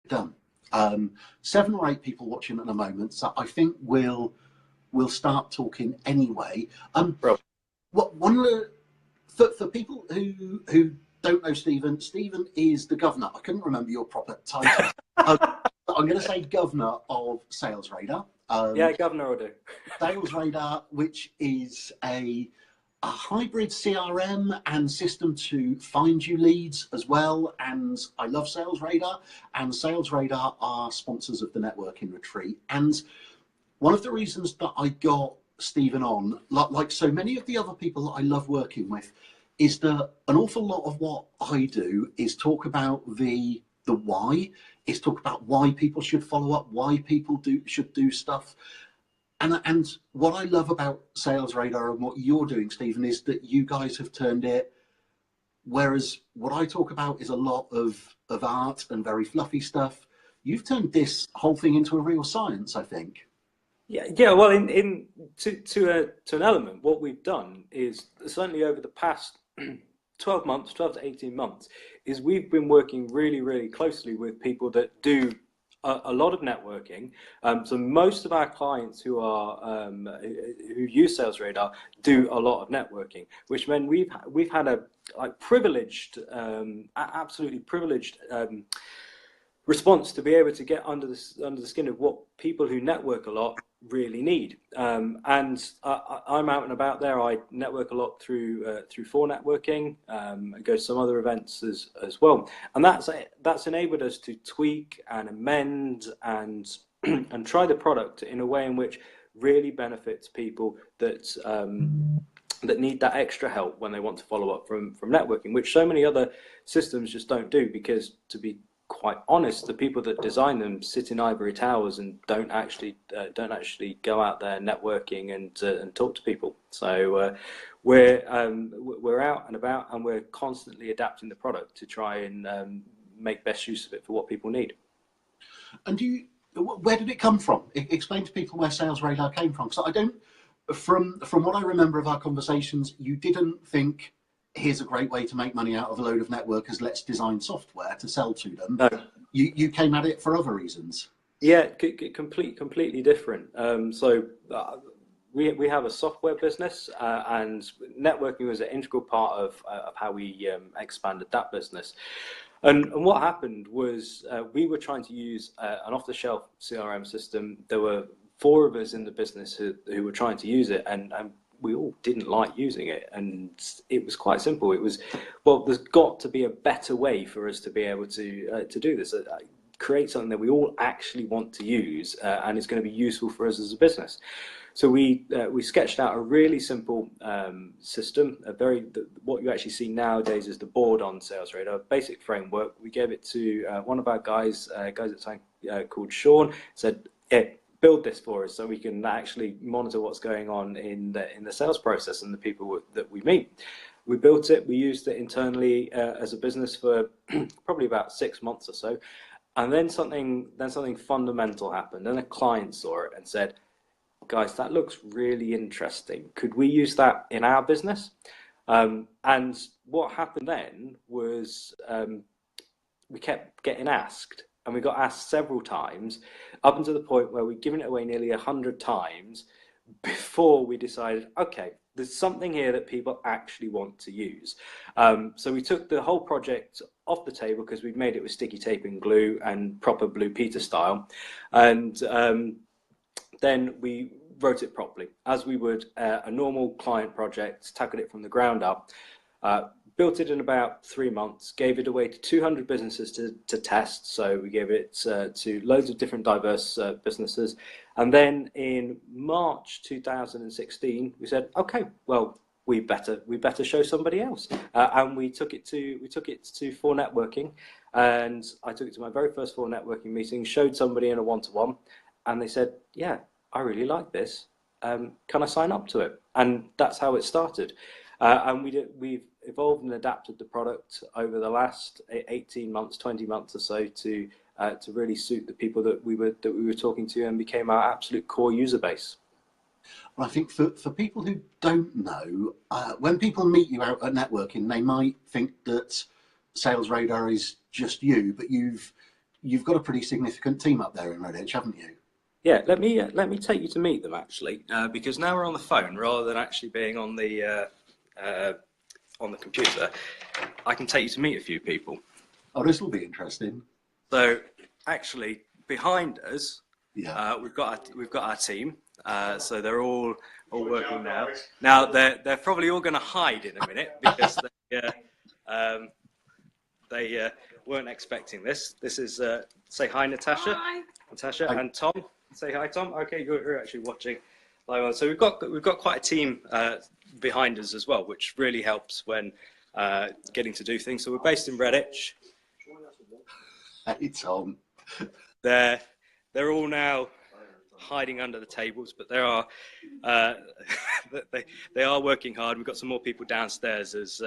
done. 7 or 8 people watching at the moment, so I think we'll start talking anyway. One of the, for people who don't know Stephen is the governor. I couldn't remember your proper title. I'm going to say governor of SalesRadar. Yeah, governor will do. SalesRadar, which is a hybrid CRM and system to find you leads as well. And I love SalesRadar, and SalesRadar are sponsors of the networking retreat. And one of the reasons that I got Stephen on, like so many of the other people that I love working with, is that an awful lot of what I do is talk about the why, is talk about why people should follow up, why people should do stuff. And what I love about SalesRadar and what you're doing, Stephen, is that you guys have turned it, whereas what I talk about is a lot of art and very fluffy stuff, you've turned this whole thing into a real science, I think. Yeah. Well, to an element, what we've done is certainly over the past 12 to 18 months, is we've been working really, really closely with people that do a lot of networking. So most of our clients who use SalesRadar do a lot of networking, which meant we've had a privileged, absolutely privileged response to be able to get under the skin of what people who network a lot really need. And I'm out and about there. I network a lot through For Networking. I go to some other events as well, and that's enabled us to tweak and amend and and try the product in a way in which really benefits people that need that extra help when they want to follow up from networking, which so many other systems just don't do, because, to be quite honest, the people that design them sit in ivory towers and don't actually go out there networking and talk to people. So we're out and about, and we're constantly adapting the product to try and make best use of it for what people need. And where did it come from? Explain to people where SalesRadar came from. So I don't, from what I remember of our conversations, you didn't think, here's a great way to make money out of a load of networkers, let's design software to sell to them. No. You came at it for other reasons. Yeah, completely different. So we have a software business, and networking was an integral part of how we expanded that business. And what happened was we were trying to use an off-the-shelf CRM system. There were 4 of us in the business who were trying to use it, and we all didn't like using it. And it was quite simple. It was, well, there's got to be a better way for us to be able to do this. Create something that we all actually want to use, and it's going to be useful for us as a business. So we sketched out a really simple system, what you actually see nowadays is the board on SalesRadar, basic framework. We gave it to one of our guys at the time called Sean, said, build this for us so we can actually monitor what's going on in the sales process and the people that we meet. We built it, we used it internally as a business for probably about 6 months or so. And then something fundamental happened, and a client saw it and said, guys, that looks really interesting. Could we use that in our business? And what happened then was we kept getting asked, and we got asked several times, up until the point where we'd given it away nearly 100 times before we decided, okay, there's something here that people actually want to use. So we took the whole project off the table because we'd made it with sticky tape and glue and proper Blue Peter style. And then we wrote it properly, as we would a normal client project, tackled it from the ground up, built it in about 3 months, gave it away to 200 businesses to test. So we gave it to loads of different diverse businesses. And then in March 2016, we said, okay, well, we better show somebody else. And we took it to For Networking, and I took it to my very first For Networking meeting, showed somebody in a one-to-one, and they said, yeah, I really like this. Can I sign up to it? And that's how it started. And we've evolved and adapted the product over the last 18 months, 20 months or so to really suit the people that we were talking to, and became our absolute core user base. Well, I think for people who don't know, when people meet you out at networking, they might think that SalesRadar is just you, but you've you've got a pretty significant team up there in Redditch, haven't you? Yeah, let me take you to meet them actually, because now we're on the phone rather than actually being on the computer. I can take you to meet a few people. Oh, this will be interesting. So actually, behind us, yeah, we've got our team. So they're all working now. Now they're probably all going to hide in a minute because they weren't expecting this. This is say hi, Natasha. Hi. Natasha and Tom. Say hi, Tom. Okay, you're actually watching live on. So we've got quite a team behind us as well, which really helps when getting to do things. So we're based in Redditch. Hey, Tom. They're all now hiding under the tables, but they are they are working hard. We've got some more people downstairs as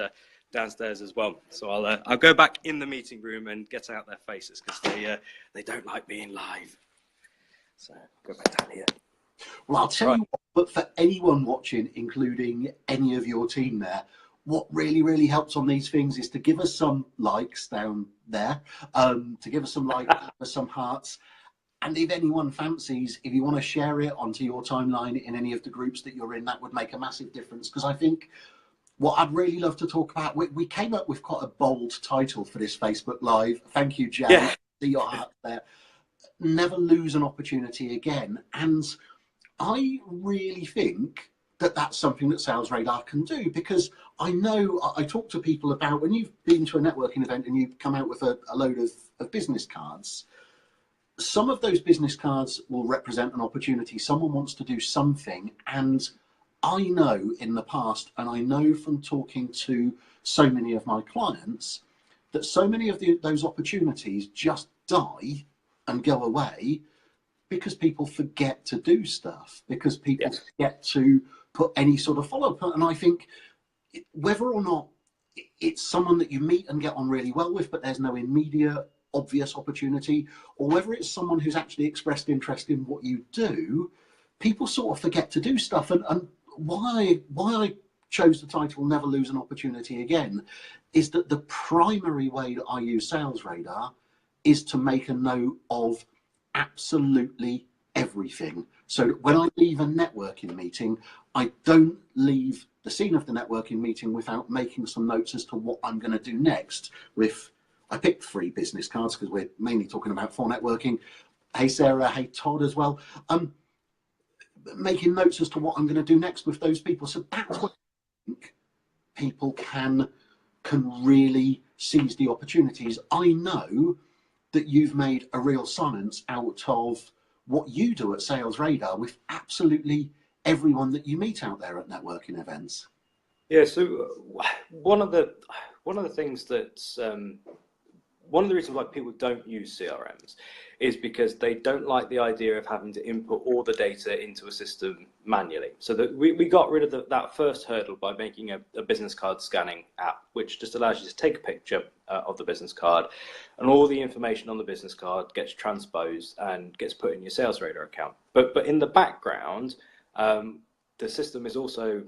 well. So I'll go back in the meeting room and get out their faces because they don't like being live. So go back down here. Well, I'll tell you what, but for anyone watching, including any of your team there, what really, really helps on these things is to give us some likes down there, to give us some likes, some hearts. And if anyone fancies, if you want to share it onto your timeline in any of the groups that you're in, that would make a massive difference. Because I think what I'd really love to talk about, we came up with quite a bold title for this Facebook Live. Thank you, Jan. Yeah. See your heart there. Never lose an opportunity again. And I really think that that's something that SalesRadar can do, because I know I talk to people about when you've been to a networking event and you come out with a load of business cards. Some of those business cards will represent an opportunity. Someone wants to do something. And I know in the past, and I know from talking to so many of my clients, that so many of those opportunities just die and go away because people forget to do stuff, because people forget to put any sort of follow-up. And I think whether or not it's someone that you meet and get on really well with, but there's no immediate obvious opportunity, or whether it's someone who's actually expressed interest in what you do, people sort of forget to do stuff. And why I chose the title Never Lose an Opportunity Again is that the primary way that I use SalesRadar is to make a note of absolutely everything. So that when I leave a networking meeting, I don't leave the scene of the networking meeting without making some notes as to what I'm going to do next. I picked 3 business cards because we're mainly talking about for networking. Hey Sarah, hey Todd as well. Making notes as to what I'm going to do next with those people. So that's what I think people can really seize the opportunities. I know that you've made a real science out of what you do at SalesRadar with absolutely everyone that you meet out there at networking events. Yeah. So one of the things that's one of the reasons why people don't use CRMs is because they don't like the idea of having to input all the data into a system manually. So that we got rid of that first hurdle by making a business card scanning app, which just allows you to take a picture of the business card, and all the information on the business card gets transposed and gets put in your SalesRadar account. But in the background, the system is also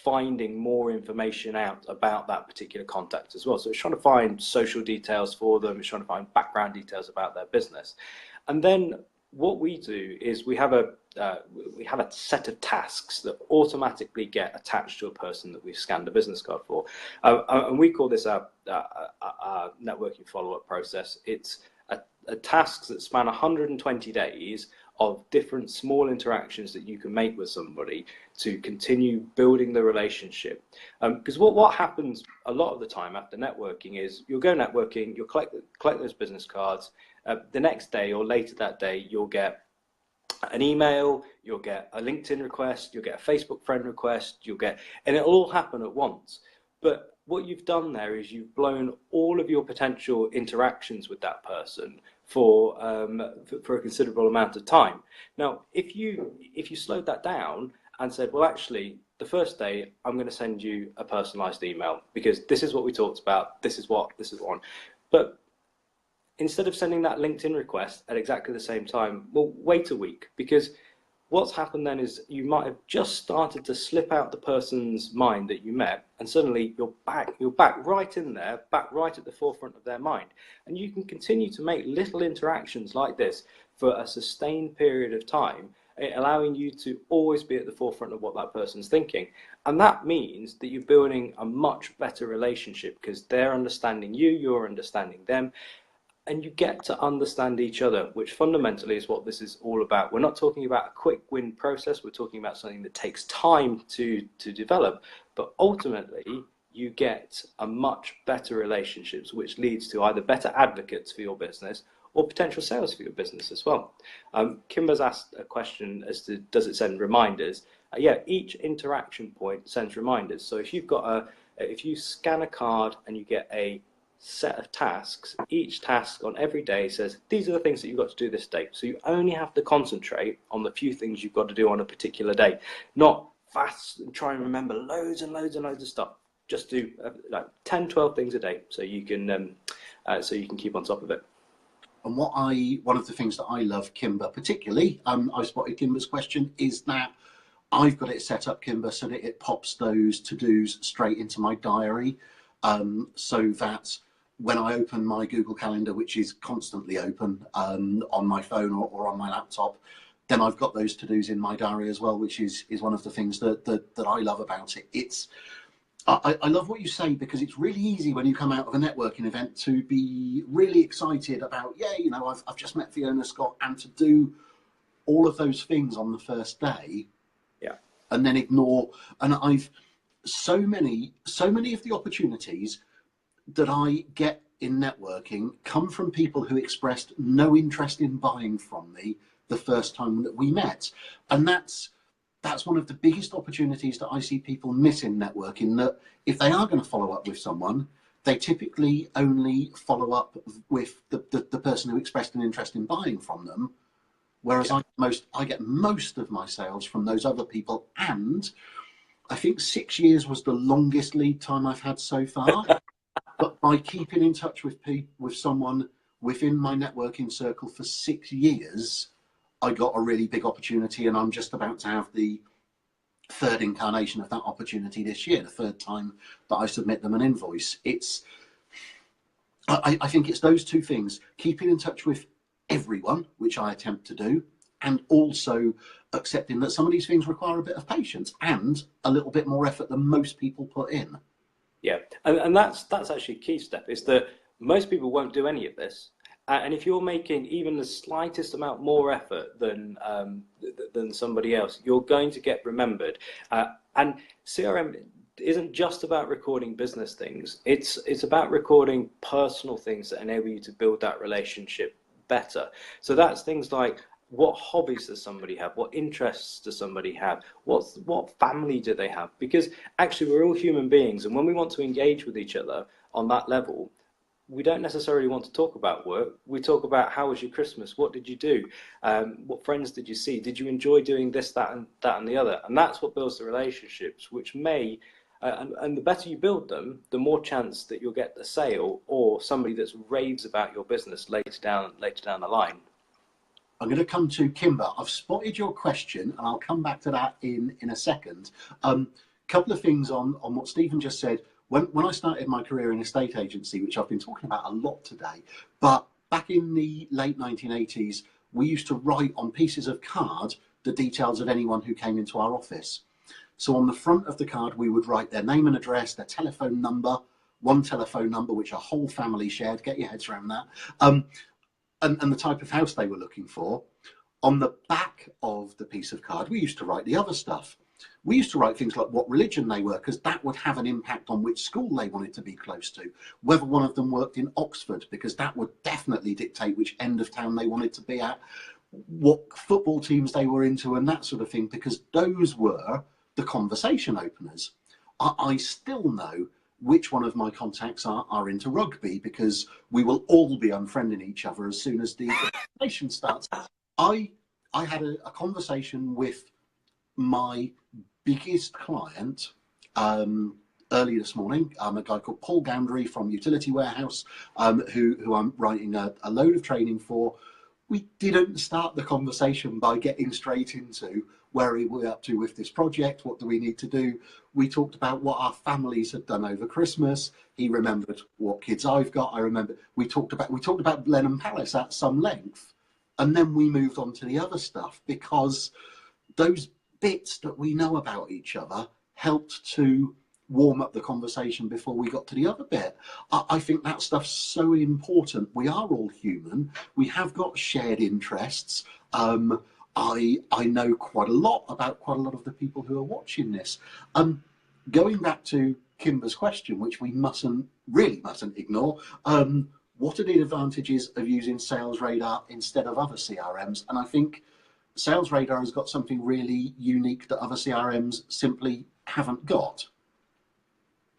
finding more information out about that particular contact as well. So it's trying to find social details for them, it's trying to find background details about their business. And then what we do is we have a set of tasks that automatically get attached to a person that we've scanned a business card for. And we call this our networking follow-up process. It's a tasks that span 120 days of different small interactions that you can make with somebody to continue building the relationship. Because what happens a lot of the time after networking is you'll go networking, you'll collect those business cards. The next day or later that day, you'll get an email, you'll get a LinkedIn request, you'll get a Facebook friend request, and it'll all happen at once. But what you've done there is you've blown all of your potential interactions with that person for a considerable amount of time. Now, if you slowed that down and said, well, actually, the first day I'm going to send you a personalized email because this is what we talked about, this is one. But instead of sending that LinkedIn request at exactly the same time, well, wait a week, because what's happened then is you might have just started to slip out the person's mind that you met, and suddenly you're back right in there, back right at the forefront of their mind. And you can continue to make little interactions like this for a sustained period of time, allowing you to always be at the forefront of what that person's thinking. And that means that you're building a much better relationship because they're understanding you, you're understanding them, and you get to understand each other, which fundamentally is what this is all about. We're not talking about a quick win process. We're talking about something that takes time to develop, but ultimately you get a much better relationships, which leads to either better advocates for your business or potential sales for your business as well. Kimber's asked a question as to, does it send reminders? Yeah, each interaction point sends reminders. So if you've got if you scan a card and you get a set of tasks, each task on every day says these are the things that you've got to do this day, so you only have to concentrate on the few things you've got to do on a particular day, not fast and try and remember loads and loads and loads of stuff. Just do like 10-12 things a day so you can keep on top of it. And one of the things that I love, Kimber, particularly, I spotted Kimber's question, is that I've got it set up, Kimber, so that it pops those to-dos straight into my diary, so that when I open my Google Calendar, which is constantly open on my phone or on my laptop, then I've got those to-dos in my diary as well, which is one of the things that I love about it. I love what you say, because it's really easy when you come out of a networking event to be really excited about, yeah, you know, I've just met Fiona Scott, and to do all of those things on the first day, yeah, and then ignore. And I've so many of the opportunities that I get in networking come from people who expressed no interest in buying from me the first time that we met. And that's one of the biggest opportunities that I see people miss in networking, that if they are going to follow up with someone, they typically only follow up with the person who expressed an interest in buying from them. Whereas I get most of my sales from those other people. And I think 6 years was the longest lead time I've had so far. But by keeping in touch with someone within my networking circle for 6 years, I got a really big opportunity, and I'm just about to have the third incarnation of that opportunity this year, the third time that I submit them an invoice. I think it's those two things, keeping in touch with everyone, which I attempt to do, and also accepting that some of these things require a bit of patience and a little bit more effort than most people put in. Yeah, and that's actually a key step, is that most people won't do any of this. And if you're making even the slightest amount more effort than somebody else, you're going to get remembered. And CRM isn't just about recording business things. It's about recording personal things that enable you to build that relationship better. So that's things like, what hobbies does somebody have? What interests does somebody have? What family do they have? Because actually we're all human beings, and when we want to engage with each other on that level, we don't necessarily want to talk about work. We talk about, how was your Christmas? What did you do? What friends did you see? Did you enjoy doing this, that, and the other? And that's what builds the relationships, which may, and the better you build them, the more chance that you'll get the sale or somebody that raves about your business later down the line. I'm going to come to Kimber. I've spotted your question, and I'll come back to that in a second. Couple of things on what Stephen just said. When I started my career in estate agency, which I've been talking about a lot today, but back in the late 1980s, we used to write on pieces of card the details of anyone who came into our office. So on the front of the card, we would write their name and address, their telephone number, one telephone number, which a whole family shared. Get your heads around that. And the type of house they were looking for. On the back of the piece of card, we used to write the other stuff. We used to write things like what religion they were, because that would have an impact on which school they wanted to be close to. Whether one of them worked in Oxford, because that would definitely dictate which end of town they wanted to be at. What football teams they were into, and that sort of thing, because those were the conversation openers. I still know which one of my contacts are into rugby, because we will all be unfriending each other as soon as the conversation starts. I had a conversation with my biggest client early this morning, a guy called Paul Gowndry from Utility Warehouse, who I'm writing a load of training for. we didn't start the conversation by getting straight into where are we up to with this project, what do we need to do. We talked about what our families had done over Christmas. He remembered what kids I've got. I remember we talked about Blenheim Palace at some length, and then we moved on to the other stuff, because those bits that we know about each other helped to warm up the conversation before we got to the other bit. I think that stuff's so important. We are all human. We have got shared interests. I know quite a lot about quite a lot of the people who are watching this. Going back to Kimber's question, which we really mustn't ignore, what are the advantages of using SalesRadar instead of other CRMs? And I think SalesRadar has got something really unique that other CRMs simply haven't got.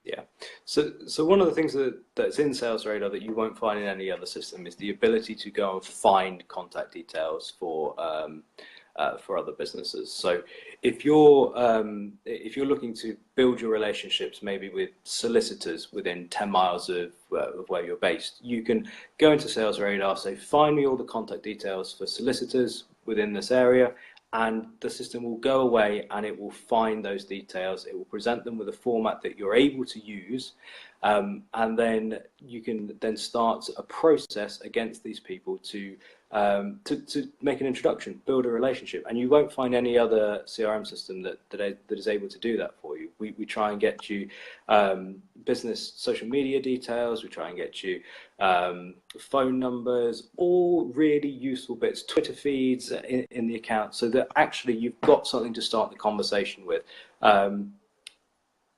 Yeah. So one of the things that's in SalesRadar that you won't find in any other system is the ability to go and find contact details for other businesses. So if you're looking to build your relationships maybe with solicitors within 10 miles of where you're based, you can go into SalesRadar, say find me all the contact details for solicitors within this area, and the system will go away and it will find those details. It will present them with a format that you're able to use, and then you can then start a process against these people to make an introduction, build a relationship. And you won't find any other CRM system that is able to do that for you. We try and get you business social media details, we try and get you phone numbers, all really useful bits, Twitter feeds in the account, so that actually you've got something to start the conversation with.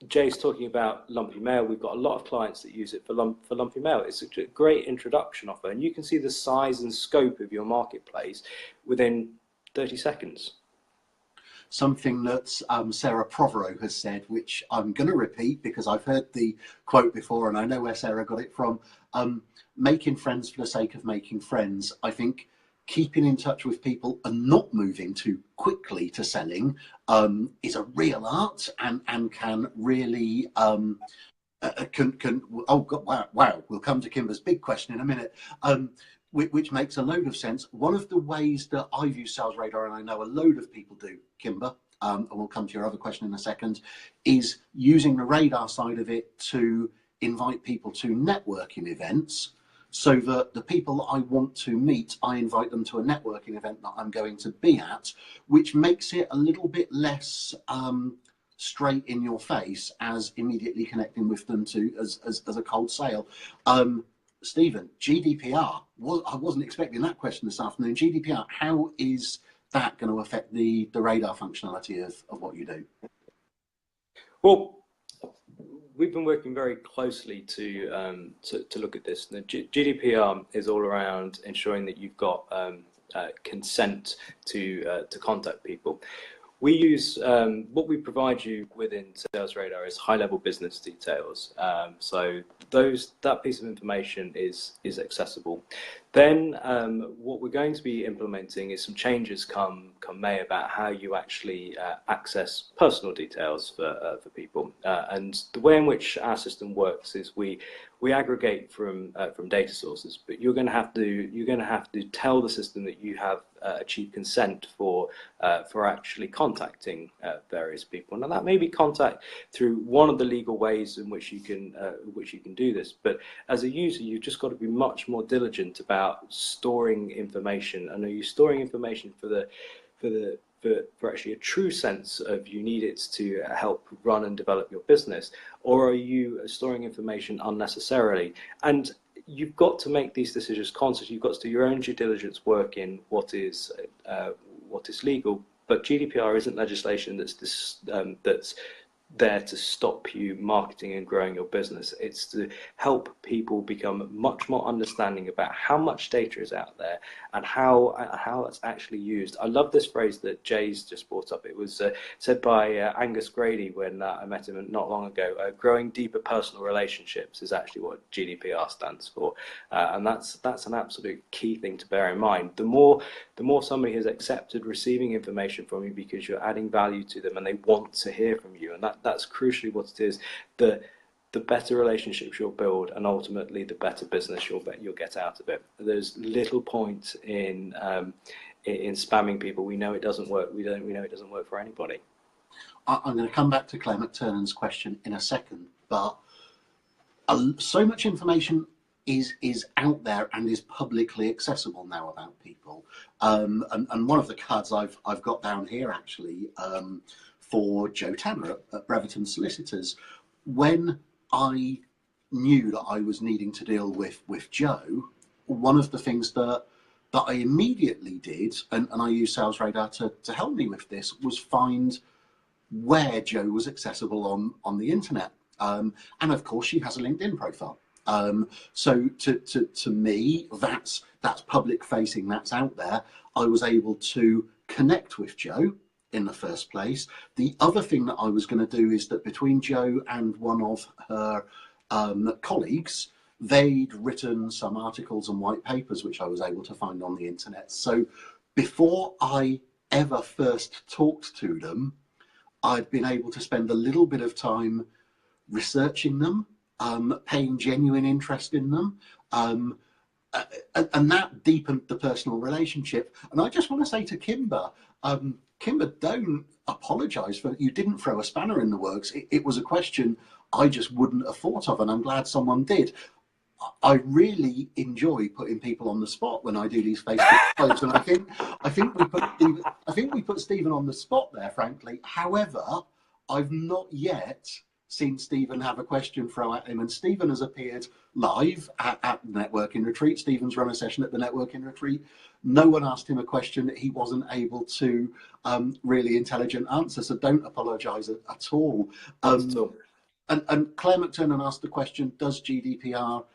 Jay's talking about lumpy mail. We've got a lot of clients that use it for lumpy mail. It's a great introduction offer, and you can see the size and scope of your marketplace within 30 seconds. Something that Sarah Provorou has said, which I'm going to repeat because I've heard the quote before and I know where Sarah got it from, making friends for the sake of making friends. I think keeping in touch with people and not moving too quickly to selling is a real art, and can really oh God, wow, we'll come to Kimber's big question in a minute, which makes a load of sense. One of the ways that I've used SalesRadar, and I know a load of people do, Kimber, and we'll come to your other question in a second, is using the radar side of it to invite people to networking events, so that the people I want to meet, I invite them to a networking event that I'm going to be at, which makes it a little bit less straight in your face as immediately connecting with them as a cold sale. Stephen, GDPR, I wasn't expecting that question this afternoon. GDPR, how is that going to affect the radar functionality of what you do? Well, we've been working very closely to look at this. The GDPR is all around ensuring that you've got consent to contact people. We use what we provide you within SalesRadar is high-level business details. So that piece of information is accessible. Then what we're going to be implementing is some changes come May about how you actually access personal details for people. And the way in which our system works is we aggregate from data sources, but you're going to have to tell the system that you have achieved consent for actually contacting various people. Now that may be contact through one of the legal ways in which you can do this, but as a user you've just got to be much more diligent about storing information. And are you storing information for actually a true sense of you need it to help run and develop your business, or are you storing information unnecessarily? And you've got to make these decisions consciously. You've got to do your own due diligence work in what is legal. But GDPR isn't legislation that's there to stop you marketing and growing your business. It's to help people become much more understanding about how much data is out there and how it's actually used. I love this phrase that Jay's just brought up. It was said by Angus Grady when I met him not long ago. Growing deeper personal relationships is actually what GDPR stands for, and that's an absolute key thing to bear in mind. The more somebody has accepted receiving information from you because you're adding value to them and they want to hear from you, and that's crucially what it is. the better relationships you'll build, and ultimately the better business you'll get out of it. There's little point in spamming people. We know it doesn't work. We know it doesn't work for anybody. I'm going to come back to Claire McTurnan's question in a second, but so much information is out there and is publicly accessible now about people. And one of the cards I've got down here actually for Joe Tanner at Breverton Solicitors, when I knew that I was needing to deal with Joe, one of the things that I immediately did, and I used SalesRadar to help me with this, was find where Joe was accessible on the internet. And of course, she has a LinkedIn profile. So to me, that's public facing, that's out there. I was able to connect with Joe in the first place. The other thing that I was going to do is that between Joe and one of her colleagues, they'd written some articles and white papers which I was able to find on the internet. So before I ever first talked to them, I'd been able to spend a little bit of time researching them, paying genuine interest in them, and that deepened the personal relationship. And I just want to say to Kimber, Kimber, don't apologise for you didn't throw a spanner in the works. It was a question I just wouldn't have thought of, and I'm glad someone did. I really enjoy putting people on the spot when I do these Facebook posts, and I think we put Stephen on the spot there, frankly. However, I've not yet seen Stephen have a question thrown at him, and Stephen has appeared live at the networking retreat. Stephen's run a session at the networking retreat. No one asked him a question that he wasn't able to really intelligent answer, so don't apologise at all. And Claire McTurnan asked the question, does GDPR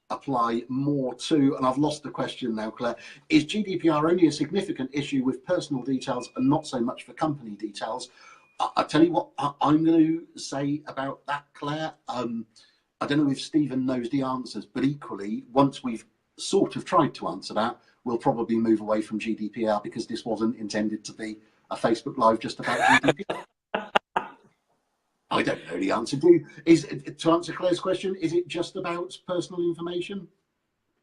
apply more to, and I've lost the question now, Claire, is GDPR only a significant issue with personal details and not so much for company details? I'll tell you what I'm going to say about that, Claire. I don't know if Stephen knows the answers, but equally, once we've sort of tried to answer that, we'll probably move away from GDPR, because this wasn't intended to be a Facebook Live just about GDPR. I don't know the answer. To answer Claire's question, is it just about personal information?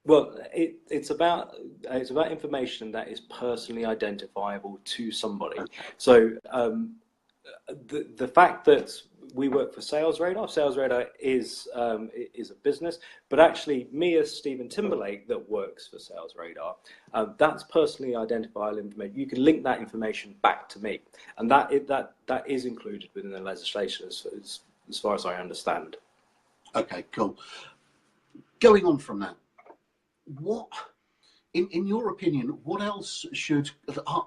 Well, it's about information that is personally identifiable to somebody. So the fact that we work for SalesRadar is a business, but actually me as Steven Timberlake that works for SalesRadar, that's personally identifiable information. You can link that information back to me, and that is included within the legislation as far as I understand. Okay, cool. Going on from that, what, in your opinion, what else should,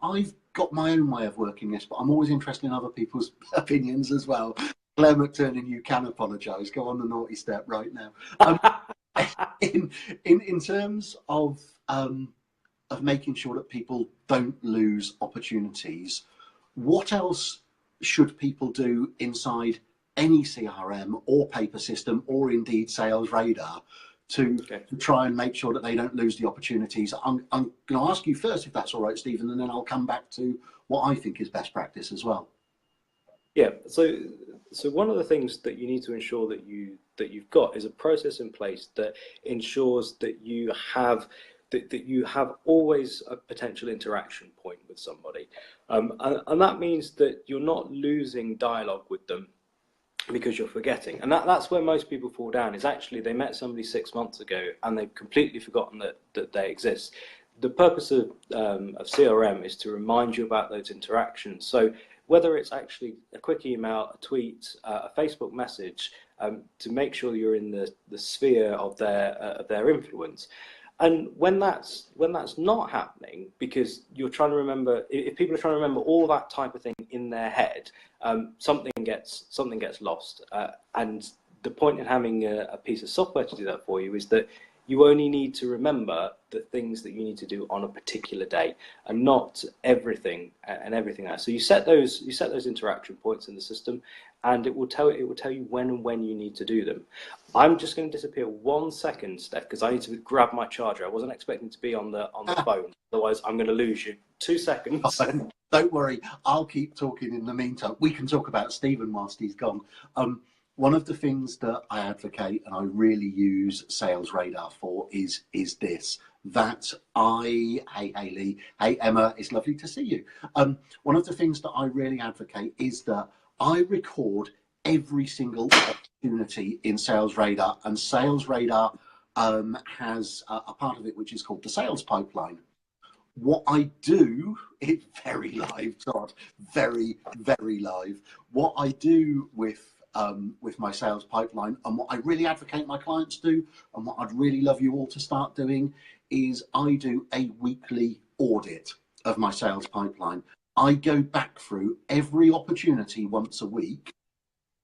I've got my own way of working this, but I'm always interested in other people's opinions as well. Claire McTurnan, you can apologise. Go on the naughty step right now. In terms of making sure that people don't lose opportunities, what else should people do inside any CRM or paper system, or indeed SalesRadar, to try and make sure that they don't lose the opportunities? I'm going to ask you first, if that's all right, Stephen, and then I'll come back to what I think is best practice as well. Yeah. So one of the things that you need to ensure that you've got is a process in place that ensures that you have always a potential interaction point with somebody, and that means that you're not losing dialogue with them because you're forgetting. And that's where most people fall down, is actually they met somebody 6 months ago and they've completely forgotten that they exist. The purpose of CRM is to remind you about those interactions. So whether it's actually a quick email, a tweet, a Facebook message, to make sure you're in the sphere of their influence. And when that's not happening, because you're trying to remember, if people are trying to remember all that type of thing in their head, something gets lost. And the point in having a piece of software to do that for you is that you only need to remember the things that you need to do on a particular day, and not everything else. So you set those interaction points in the system, and it will tell you when you need to do them. I'm just going to disappear 1 second, Steph, because I need to grab my charger. I wasn't expecting to be on the phone, otherwise I'm going to lose you. 2 seconds. Don't worry, I'll keep talking in the meantime. We can talk about Stephen whilst he's gone. one of the things that I advocate and I really use SalesRadar for is this, that hey Hayley, hey Emma, it's lovely to see you. One of the things that I really advocate is that I record every single opportunity in SalesRadar, and SalesRadar has a part of it which is called the sales pipeline. What I do, it's very live, Todd, very, very live. What I do with my sales pipeline, and what I really advocate my clients do, and what I'd really love you all to start doing, is I do a weekly audit of my sales pipeline. I go back through every opportunity once a week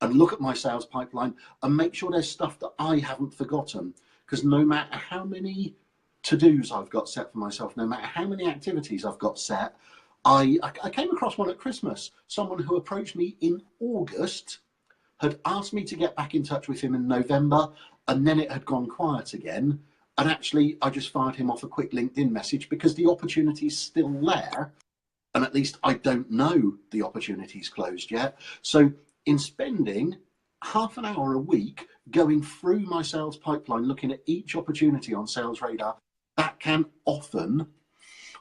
and look at my sales pipeline and make sure there's stuff that I haven't forgotten. Because no matter how many to-dos I've got set for myself, no matter how many activities I've got set, I came across one at Christmas. Someone who approached me in August had asked me to get back in touch with him in November, and then it had gone quiet again. And actually, I just fired him off a quick LinkedIn message because the opportunity's still there, and at least I don't know the opportunity's closed yet. So in spending half an hour a week going through my sales pipeline, looking at each opportunity on SalesRadar, that can often,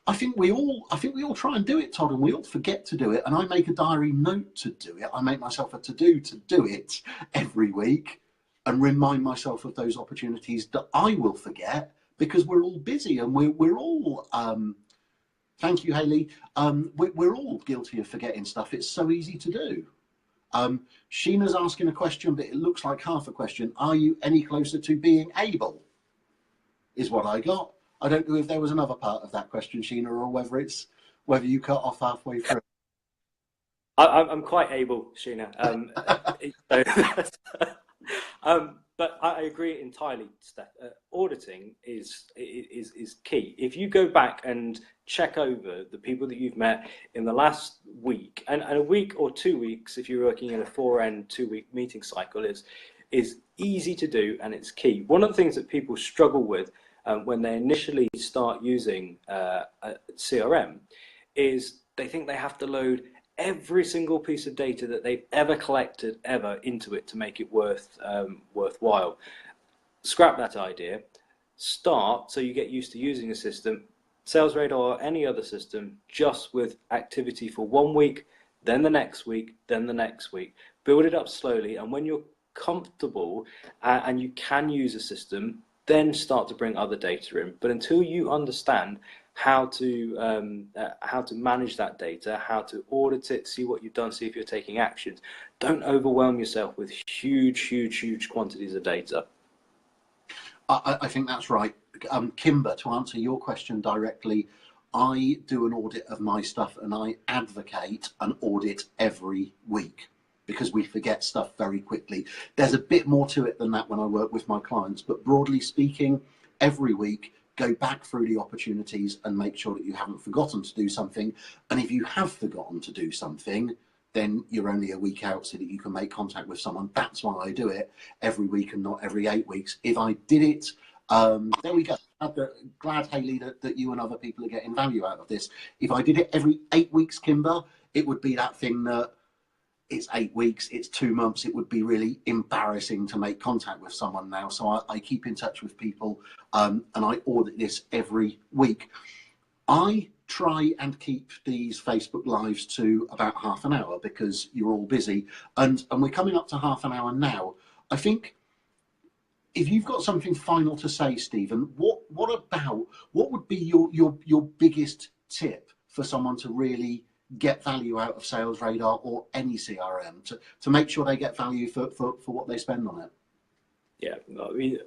I think we all try and do it, Todd, and we all forget to do it. And I make a diary note to do it. I make myself a to do it every week and remind myself of those opportunities that I will forget because we're all busy and we're all, thank you, Hayley. We're all guilty of forgetting stuff. It's so easy to do. Sheena's asking a question, but it looks like half a question. Are you any closer to being able? Is what I got. I don't know if there was another part of that question, Sheena, or whether you cut off halfway through. I'm quite able, Sheena. But I agree entirely, Steph. Auditing is key. If you go back and check over the people that you've met in the last week, and a week or 2 weeks, if you're working in a 4-end 2-week meeting cycle, is easy to do and it's key. One of the things that people struggle with when they initially start using a CRM is they think they have to load every single piece of data that they've ever collected into it to make it worthwhile. Scrap that idea. Start, so you get used to using a system, SalesRadar or any other system, just with activity for 1 week, then the next week, then the next week. Build it up slowly, and when you're comfortable and you can use a system, then start to bring other data in. But until you understand how to manage that data, how to audit it, see what you've done, see if you're taking actions, don't overwhelm yourself with huge quantities of data. I think that's right. Kimber, to answer your question directly, I do an audit of my stuff and I advocate an audit every week because we forget stuff very quickly. There's a bit more to it than that when I work with my clients, but broadly speaking, every week, go back through the opportunities and make sure that you haven't forgotten to do something. And if you have forgotten to do something, then you're only a week out so that you can make contact with someone. That's why I do it every week and not every 8 weeks. If I did it, there we go. Glad, Hayley, that you and other people are getting value out of this. If I did it every 8 weeks, Kimber, it would be that thing that it's 8 weeks, it's 2 months. It would be really embarrassing to make contact with someone now. So I keep in touch with people and I audit this every week. I try and keep these Facebook Lives to about half an hour because you're all busy. And we're coming up to half an hour now. I think if you've got something final to say, Stephen, what would be your biggest tip for someone to really get value out of SalesRadar or any CRM to make sure they get value for what they spend on it? Yeah, I mean,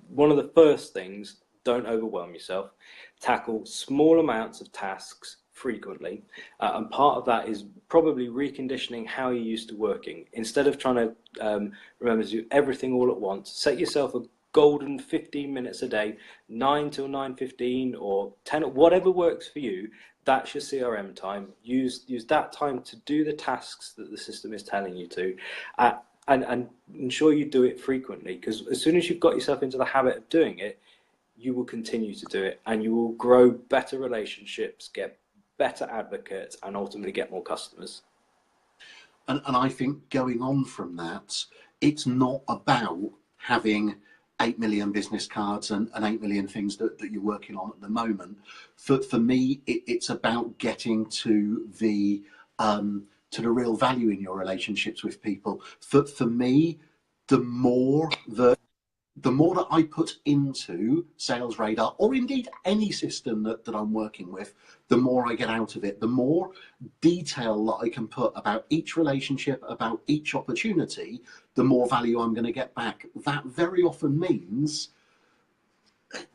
one of the first things, don't overwhelm yourself. Tackle small amounts of tasks frequently, and part of that is probably reconditioning how you're used to working. Instead of trying to remember to do everything all at once, set yourself a golden 15 minutes a day, 9 till 9:15 or 10, whatever works for you. That's your CRM time. Use that time to do the tasks that the system is telling you to, and ensure you do it frequently, because as soon as you've got yourself into the habit of doing it, you will continue to do it and you will grow better relationships, get better advocates, and ultimately get more customers. And I think going on from that, it's not about having 8 million business cards and 8 million things that you're working on at the moment. For me, it's about getting to the real value in your relationships with people. For me, the more that I put into SalesRadar, or indeed any system that I'm working with, the more I get out of it. The more detail that I can put about each relationship, about each opportunity, the more value I'm going to get back. That very often means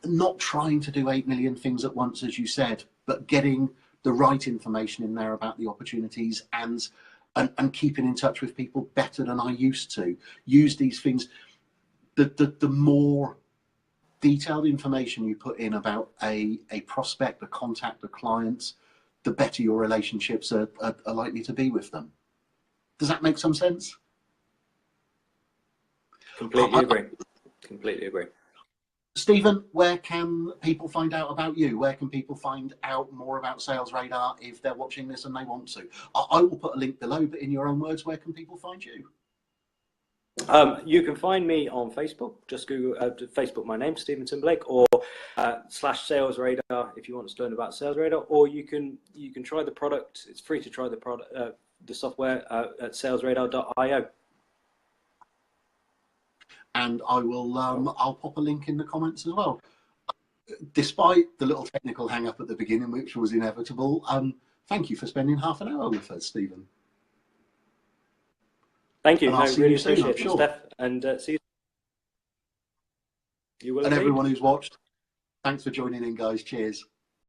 not trying to do 8 million things at once, as you said, but getting the right information in there about the opportunities and keeping in touch with people better than I used to. Use these things. The more detailed information you put in about a prospect, a contact, a client, the better your relationships are likely to be with them. Does that make some sense? Completely agree. Completely agree. Stephen, where can people find out about you? Where can people find out more about SalesRadar if they're watching this and they want to? I will put a link below, but in your own words, where can people find you? You can find me on Facebook. Just Google Facebook, my name, Steven Timberlake, or /SalesRadar if you want to learn about SalesRadar. Or you can try the product. It's free to try the product, the software at salesradar.io. And I will. I'll pop a link in the comments as well. Despite the little technical hang-up at the beginning, which was inevitable, thank you for spending half an hour with us, Stephen. Thank you. And I'll see really you soon, appreciate I'm it, sure. Steph. And see you. You will And indeed. everyone who's watched, thanks for joining in, guys. Cheers.